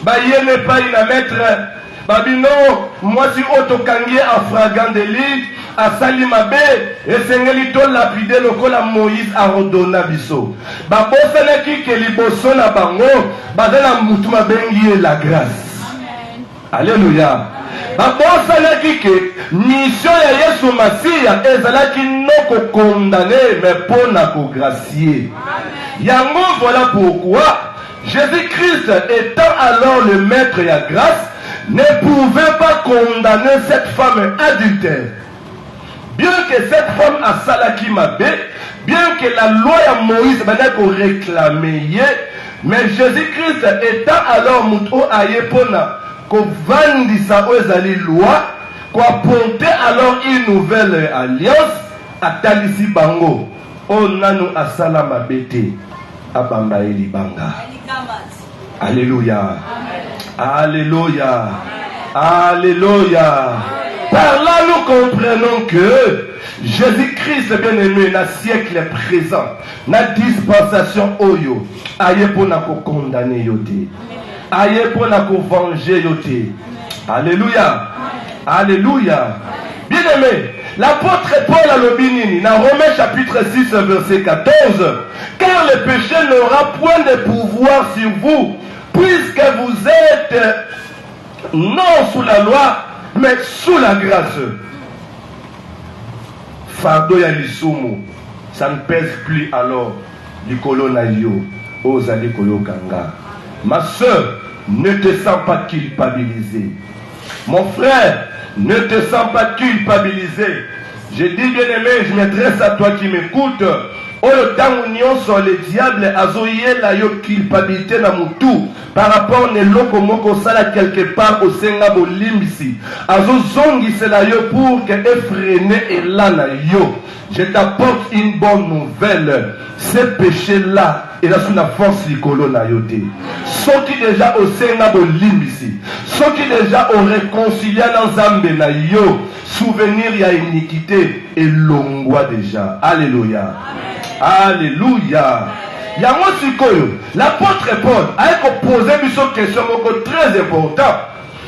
Ba yene pas ina mettre babino mwasi otokangi en flagrant délit. A Salimabe, et Sengeli to lapide lokola Moïse a ordonné biso. Babosana ki keliboso na bango, bazana mutuma bengi la grâce. Alléluia. Babosana ki ke mission ya Yesu Masiya ezala ki noko condamné mais pona ko gracier. Yango voilà pourquoi Jésus-Christ étant alors le maître ya grâce ne pouvait pas condamner cette femme adultère. Bien que cette femme a salaki mabé, bien que la loi de Moïse n'a pas réclamé, mais Jésus-Christ étant alors mouto aye pona, qu'on vendisa aux loi, qu'on apportait alors une nouvelle alliance à Talisi Bango. On a nous à Salamabete, à Bambaeli Banga. Alléluia. Alléluia. Alléluia. Par là, nous comprenons que Jésus-Christ, bien-aimé, dans le siècle présent, dans la dispensation oyo, aye pour nous condamner yote, aye pour nous venger yote. Alléluia. Alléluia. Bien-aimé, l'apôtre Paul a le binini, dans Romains chapitre 6, verset 14, car le péché n'aura point de pouvoir sur vous, puisque vous êtes non sous la loi, mais sous la grâce. Fardeau ya lisumu, ça ne pèse plus alors du colonayo aux alliés kanga. Ma soeur, ne te sens pas culpabilisé. Mon frère, ne te sens pas culpabilisé. Je dis bien aimé, je m'adresse à toi qui m'écoute. Oh le temps où le diable a zoyé la culpabilité na mutu. par rapport à l'oko moko sala quelque part au senga bolimbisi azo zongi cela yo pour que effréner et là yo. Je t'apporte une bonne nouvelle. Ces péchés-là, et là sous la force likolo na yote. Ceux qui déjà au senga bolimbisi, ceux qui déjà au réconcilié dans Zambé na yo, souvenir ya iniquité et longwa déjà. Alléluia. Alléluia. Yango sikoyo, l'apôtre Paul a posé une question très importante.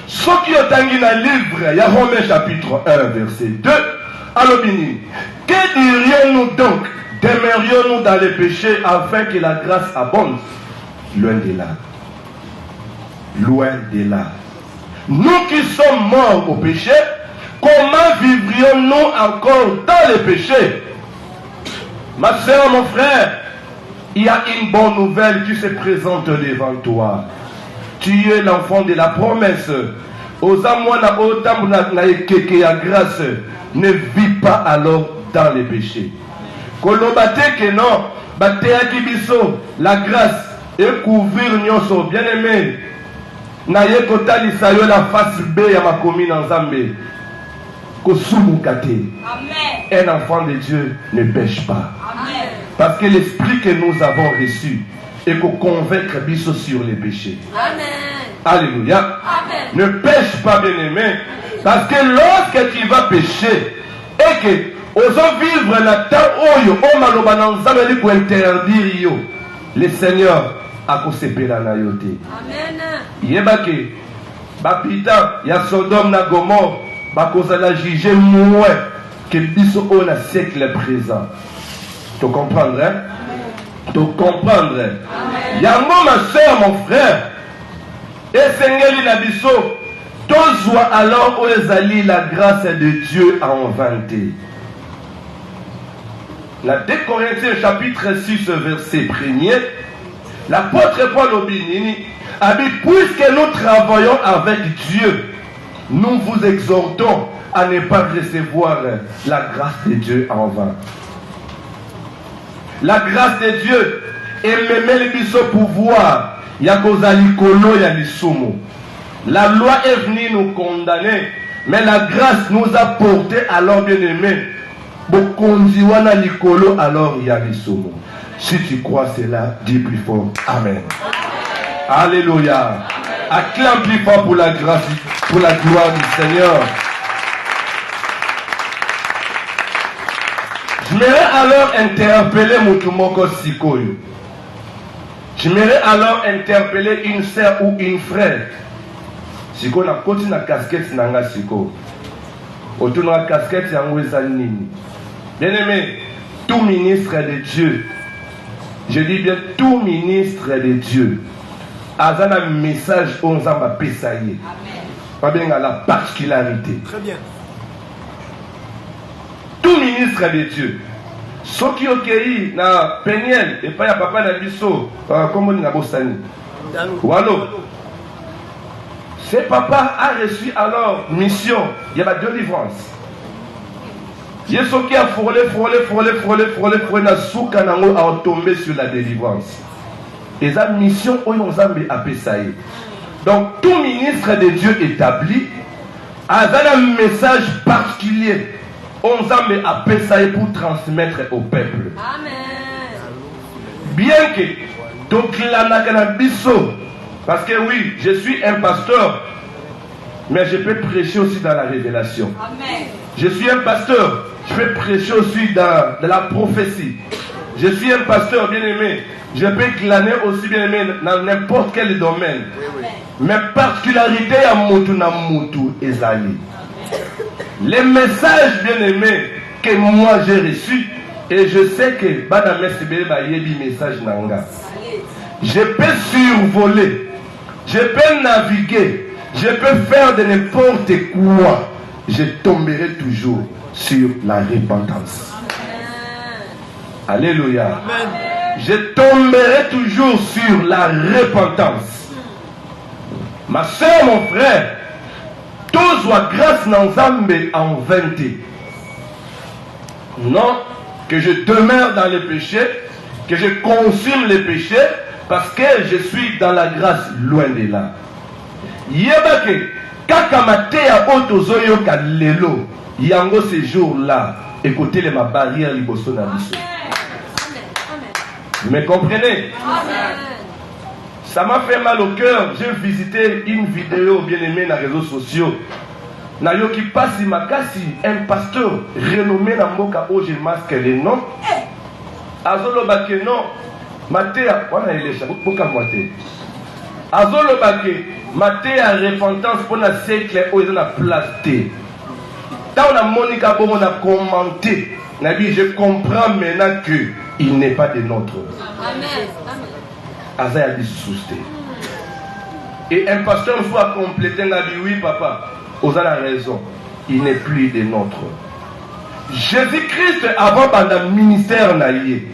Ce qui est dans le livre, il y a Romains chapitre 1, verset 2. Alors, que dirions-nous donc? Demeurions-nous dans les péchés afin que la grâce abonde? Loin de là. Loin de là. Nous qui sommes morts au péché, comment vivrions-nous encore dans les péchés? Ma soeur, mon frère, il y a une bonne nouvelle qui se présente devant toi. Tu es l'enfant de la promesse. Osamwana otamuna na ekeke ya grâce. Ne vis pas alors dans les péchés. Kolobate que non, batea kibiso, la grâce et couvrir nyonso bien aimé. Na yekota lisayo la face B ya makomi na Nzambe. Kosumukate. Un enfant de Dieu ne pêche pas. Amen. Parce que l'esprit que nous avons reçu est pour convaincre biso sur les péchés. Amen. Alléluia. Amen. Ne pêche pas, bien-aimé. Parce que lorsque tu vas pécher et que osons vivre la temps oyo o maloba na Nzambe li ko interdire yo, le Seigneur a kosepela na yo te. Amen. Yebake bapita ya Sodome na Gomorrhe bakozala juger moins que biso au siècle présent. Tu comprends, hein? Tu comprends. Yango ma soeur, mon frère, et Seigneur Nabiso, toi alors où ezali la grâce de Dieu à inventer. La 2 Corinthiens chapitre 6 verset 1er, l'apôtre Paul Obinini a dit, puisque nous travaillons avec Dieu, nous vous exhortons à ne pas recevoir la grâce de Dieu en vain. La grâce de Dieu est même le biso pouvoir. Yakozali kolo ya lisumu. La loi est venue nous condamner, mais la grâce nous a porté alors bien aimé. Bokondiwana likolo alors ya lisumu. Si tu crois cela, dis plus fort. Amen. Alléluia. Acclame plus fort pour la grâce, pour la gloire du Seigneur. J'aimerais alors interpeller Mutumoko Sikoyo. J'aimerais alors interpeller une sœur ou une frère. Siko na koti na casquette nanga siko. Autour de la casquette yango ezalini. Bien aimé, tout ministre de Dieu, je dis bien tout ministre de Dieu, a un message aux Nzamba pesaye. Pas bien à la particularité. Très bien. Tout ministre de Dieu. Ceux qui ont cueilli na Peniel et pas ya papa na biso, comme on a bossani. Wallo. Ce papa a reçu alors mission, il y a la délivrance. Yeso qui a frôlé, na souka nango a tombé sur la délivrance. Et sa mission oyo Nzambe a pesaye. Donc tout ministre de Dieu établi a un message particulier. Nzambe a pesaye pour transmettre au peuple. Amen. Bien que donc la nakanabiso, parce que oui, je suis un pasteur, mais je peux prêcher aussi dans la révélation. Amen. Je suis un pasteur, je peux prêcher aussi dans la prophétie. Je suis un pasteur bien aimé, je peux glaner aussi bien aimé dans n'importe quel domaine. Oui. Mais particularité à Moutou na Moutou ezali. Les messages bien aimés que moi j'ai reçus, et je sais que Badame Sibé va y avoir message nanga. Je peux survoler, je peux naviguer, je peux faire de n'importe quoi. Je tomberai toujours sur la repentance. Amen. Alléluia. Amen. Je tomberai toujours sur la repentance. Ma soeur, mon frère, tout soit grâce Nzambe en 20. Non, que je demeure dans les péchés, que je consume les péchés, parce que je suis dans la grâce, loin de là. Yebake, kakamate ya otozoyo ka lelo, yango ces jours-là, écoutez les ma barrière liboso na biso. Vous me comprenez? Ça m'a fait mal au cœur. J'ai visité une vidéo bien aimée dans les réseaux sociaux. Nayoki Pasi Makasi, un pasteur renommé dans Moka où je masque les noms. Azolo Bake non, Matéa, on a élécha, pourquoi Maté? Azolo Bake, Matéa repentance pour la siècle où ils ont la placé. Quand on a Monica Bon, on a commenté. Nabi, je comprends maintenant que il n'est pas de notre. Amen. Azaya dit sousté. Et un pasteur soit complété, on a dit oui papa, vous avez raison, il n'est plus de notre. Jésus-Christ avant pendant le ministère naïe,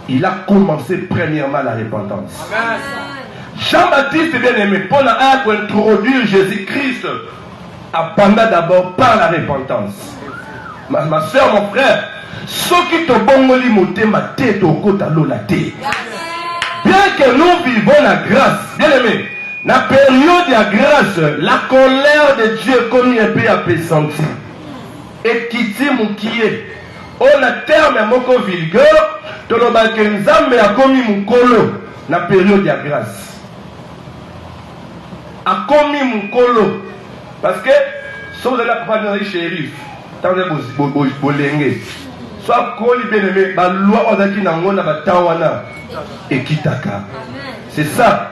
il a commencé premièrement la repentance. Amen. Jean-Baptiste bien aimé, pour introduire Jésus-Christ, appanda d'abord par la repentance. Ma soeur, mon frère, ce qui te bongoli moté ma tête au côté de la tête. Bien que nous vivons la grâce, bien aimé, la période de grâce, la colère de Dieu comme il peut appeler senti. Et qui dit mon qui est, on a terme moko vulgaire, to lo bakenza mais a commis mon colo, la période de grâce. A commis mon colo, parce que si vous allez pas dans les shérifs, tant de bolenge, soit koli bien aimé, la loi on a qui n'a pas na tawana. Et kitaka. C'est ça.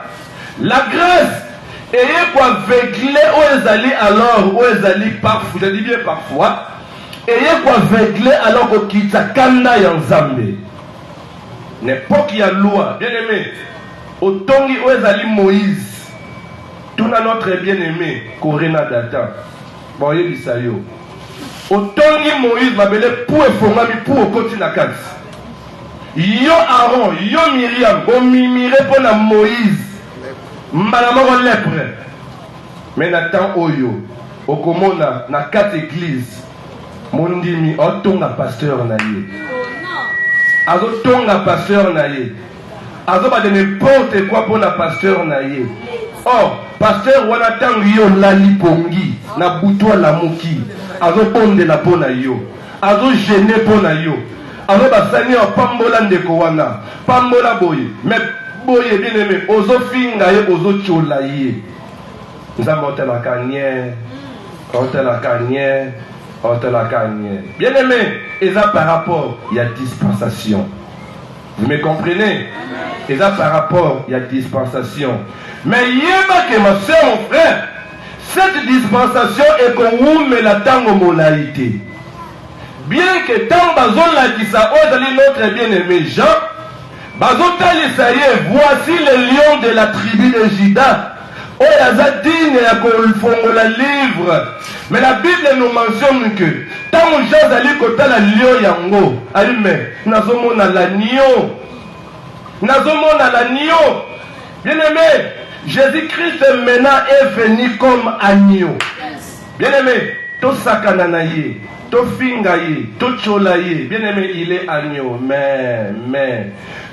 La grâce est quoi veugler où ils allaient alors, où ils allaient parfois, je dis bien parfois, et quoi veugler alors que kitakanda yanzambe. N'importe qui a loi, bien aimé. Autant où ils allaient Moïse, tout notre bien aimé, Corina Data. Bon, il dit ça yo. Autant Moïse m'a belé pour effondrer pour continuer la casse. Yo Aaron, yo Myriam, bon mimire pour la Moïse. Malamoro lèpre. Mais Nathan Oyo, Okomona, na 4 églises. Mondimi, otonga pasteur naye. Azo tonga pasteur naye. Azo ba de n'importe quoi pour la pasteur naye. Oh, pasteur Wanatang yo lali pongi, na butwa la moki. Azo bonde la pona yo. Azo gêné pona yo. Alors basani en pambola ndeko wana pambola boye mais boye bien aimé ozo finga ye ozo chola ye nzambe otela kanye bien aimé et ça par rapport il y a dispensation, vous me comprenez? Et ça par rapport il y a dispensation, mais yeba que ma soeur mon frère cette dispensation est qu'on vous met la tango molaïté. Bien que tant bazon la dit ça, notre bien-aimé Jean, bazon talisaye, voici le lion de la tribu de Juda. Oh, Yazadine et Akolfongo la livre. Mais la Bible nous mentionne que tant Jean allait côté la lion yango, allumé, nazomona l'agneau. Bien-aimé, Jésus-Christ maintenant est venu comme agneau. Bien-aimé, tout sakananaye. To fingaye, to cholaye, bien aimé, il est agneau, mais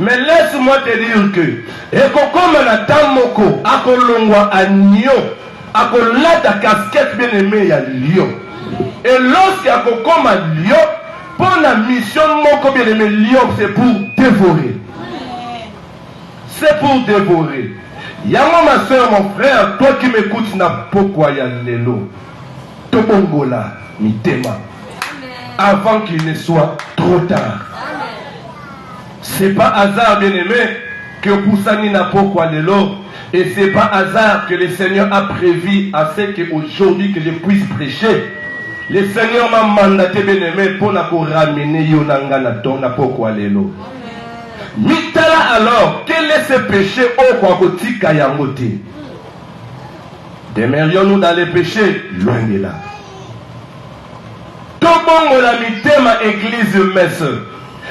laisse-moi te dire que, et comme la tamoko, akolongwa agneau, akolata casquette, bien aimé, il y a lion. Et lorsqu'il y a comme lion, pour la mission, moko, bien aimé, lion, c'est pour dévorer. C'est pour dévorer. Yamo, ma soeur, mon frère, toi qui m'écoutes, n'a pourquoi y a l'élo. Tobongola, mitema. Avant qu'il ne soit trop tard. C'est pas hasard, bien aimé, que Poussani n'a pas quoi de l'eau. Et c'est pas hasard que le Seigneur a prévu à ce qu'aujourd'hui que je puisse prêcher. Le Seigneur m'a mandaté, bien aimé, pour la ramener Yonanga na tona pourquoi de l'eau. Mitala alors, quel est ce péché au Kwakoti Kayangote? Demeurions-nous dans les péchés, loin de là. Tobongo la mitema église messe.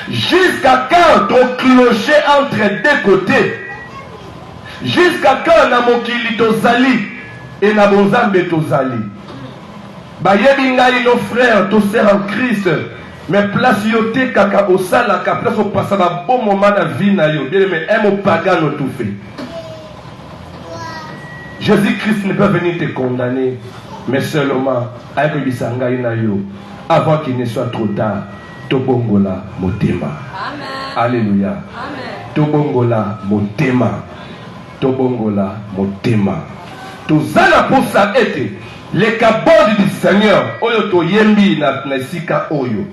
Jusqu'à quand ton clocher entre deux côtés? Jusqu'à quand na mokili tozali et na bonzambe tozali? Bayebi ngai nos frères, nos sœurs en Christ. Mais place yo te kaka au salaka, place au passage à bon moment de la vie na yo. Bien aimé, aime au pagan au tout fait. Jésus-Christ ne peut venir te condamner, mais seulement avec le bisanga na yo, avant qu'il ne soit trop tard. Tobongola motema. Amen. Alléluia. Amen. Tobongola motema. Tobongola motema. Tozala pour ça été. Les cabots du Seigneur, oyo to yembi na sika oyo.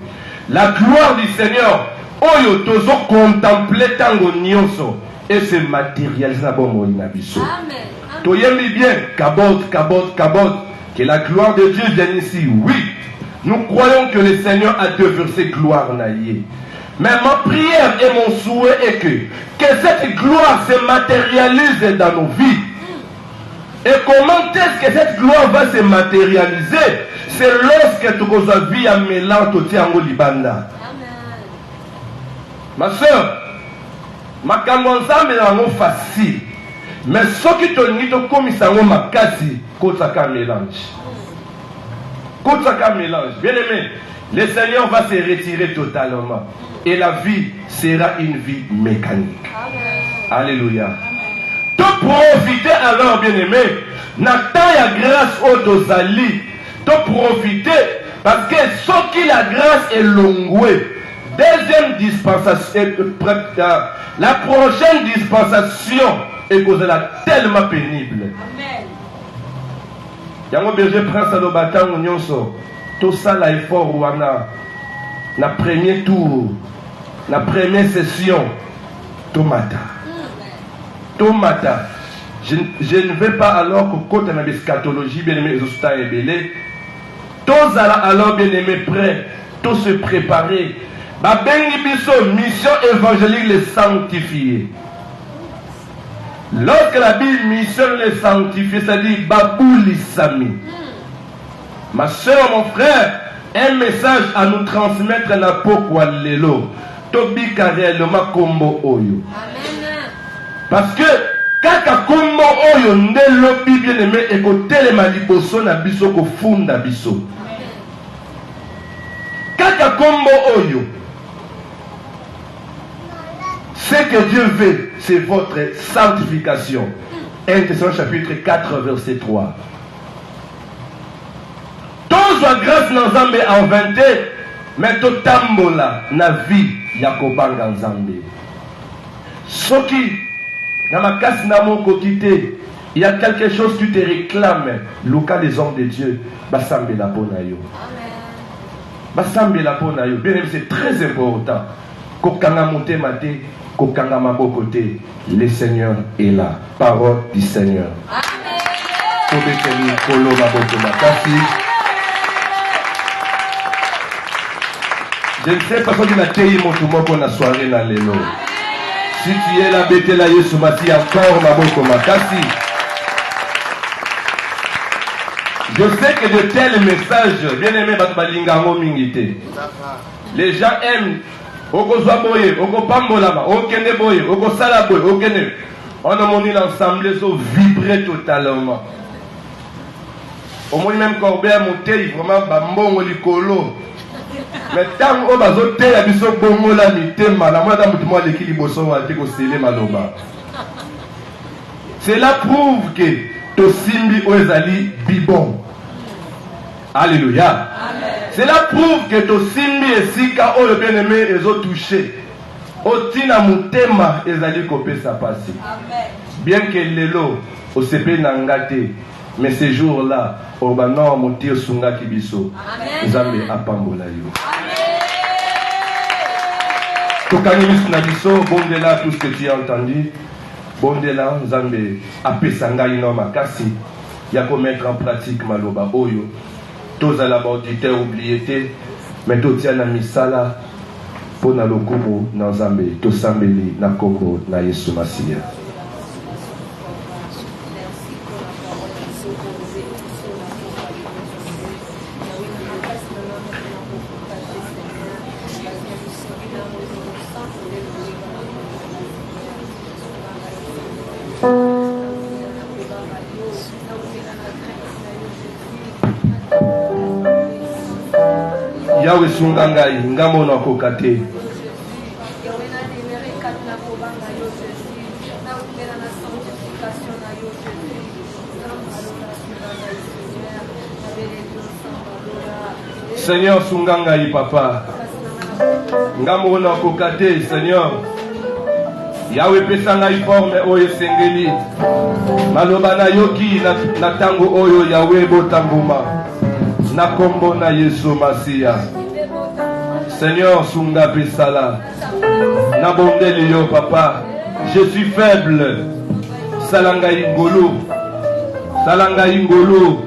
La gloire du Seigneur, oyo tozo contempler tango nyonso et se matérialiser na bongo na biso. Amen. To yembi bien, cabot. Que la gloire de Dieu vienne ici, oui. Nous croyons que le Seigneur a déversé gloire naïe. Mais ma prière et mon souhait est que cette gloire se matérialise dans nos vies. Et comment est-ce que cette gloire va se matérialiser? C'est lorsque tu as vu un mélange au Tiango Libanda. Ma soeur, ma camonza mélange facile. Mais ce qui te dit comme ça, ma kasi, kotaka mélange. Kotaka mélange. Bien aimé, le Seigneur va se retirer totalement. Et la vie sera une vie mécanique. Alléluia. De profiter alors, bien aimé, n'attends la grâce au dosali. De profiter parce que ce qui la grâce est longue. Deuxième dispensation, la prochaine dispensation est tellement pénible. Amen. Yango berger prince alo batango nyonso tout ça la effort wana na premier tour na première session tomata je ne vais pas alors que côté na eschatologie bien aimé ezosuta ebele tous alors bien aimé prêt tous se préparer ba bengi biso mission évangélique les sanctifier. Lorsque la Bible missionne les sanctifier, ça dit Babouli Sami. Ma soeur, mon frère, un message à nous transmettre à la pokwa lelo. Tobika réellement kombo oyo. Parce que kaka kombo oyo ndelo bien aimé et côté les maliboso na biso ko funda biso. Kaka kombo oyo. Ce que Dieu veut, c'est votre sanctification. 1 Thessaloniciens chapitre 4, verset 3. Tous la grâce n'ensemble en 20, mais tout tambola na vie yakobanga nzambe. Ce qui, dans ma casse n'a mon quotidien, il y a quelque chose qui te réclame. Luka les hommes de Dieu, basambe la ponayo. Basambe la ponayo. Bien aimé, c'est très important. Kokanga monte mate. Le Seigneur est là. Parole du Seigneur. Je ne sais pas si tu as été pour la soirée dans les lots. Si tu es là, bête là, Yesu Mati, encore ma boko makasi. Je sais que de tels messages, bien aimé, les gens aiment. Oko Zwaboye, Oko Pambolaba, Okene Boye, Oko Salaboye, Okene. On a monté l'ensemble, so vibrer totalement. Au moins même Corbet monté, vraiment bambongo likolo. Mais tant qu'on va zoter, il y a du so bongo la mitema, la moitié d'un mouton de qui bosso va te conseiller maloba. Cela prouve que to simbi oezali bibon. Alléluia. Cela prouve que to simbi et sika o le bien-aimé et ont touché. Otina mutema ezali kopé sa passé. Bien que lelo au CP nangate, mais ces jours-là, au banon montir sunga kibiso. Zambe apambola yo. Tokanimis nabiso bondela tout ce que tu as entendu. Bondela Zambe apesanga inoma kasi ya ko mettre en pratique maloba oyo. Tous à la auditeur oublié, mais tout tient na misala pour na lokumu na Nzambe, to sambeli na kombo na Yesu Masia. Yahweh sunga ngai ngamo na kokate. Seigneur sunga ngai papa. Ngamo na kokate Seigneur. Yahweh pesa ngai forme oyo sengeli. Maloba na yoki na tango oyo Yahweh botambuma. Na kombo na Yesu Masia. Seigneur sunga pesala. Na bondeli yo papa. Je suis faible. Salanga ingolo. Salanga ingolo.